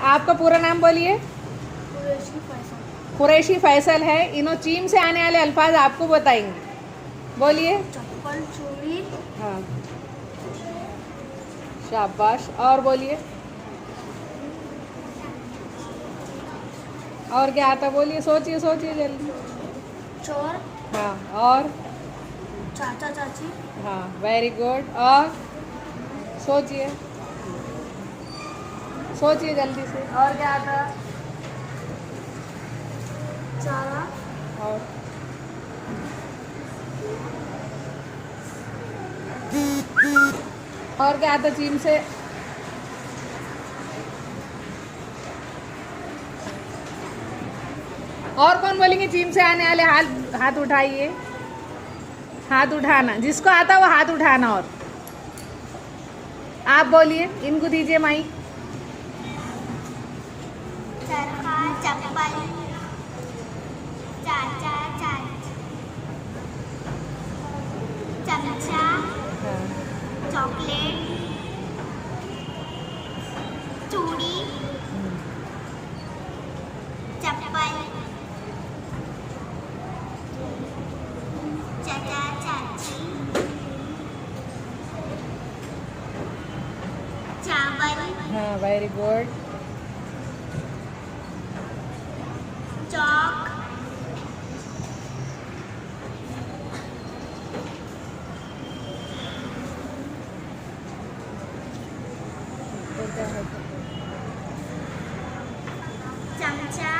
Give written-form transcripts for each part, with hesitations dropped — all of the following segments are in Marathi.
आपका पूरा नाम बोलिए। कुरैशी फैसल है। इन्हों चीन से आने वाले अल्फाज आपको बताएंगे। बोलिए। चप्पल, चूड़ी। हाँ, शाबाश। और बोलिए। और क्या आता बोलिए, सोचिए सोचिए जल्दी। चोर। हाँ, और। चाचा चाची। हाँ, वेरी गुड। और सोचिए सोचिए जल्दी से, और क्या आता। चारा। और क्या आता चीन से। और कौन बोलेंगे चीन से आने वाले, हाथ हाथ उठाइए। हाथ उठाना, जिसको आता वो हाथ उठाना। और आप बोलिए, इनको दीजिए माइक। चरखा, चप्पल, चाचा चाची, चमचा, चॉकलेट, चूड़ी, चप्पल, चाचा चाची, चावल, हाँ, वेरी गुड। चौक, चमचा,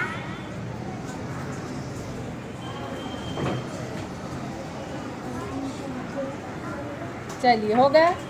चलिए, हो गया।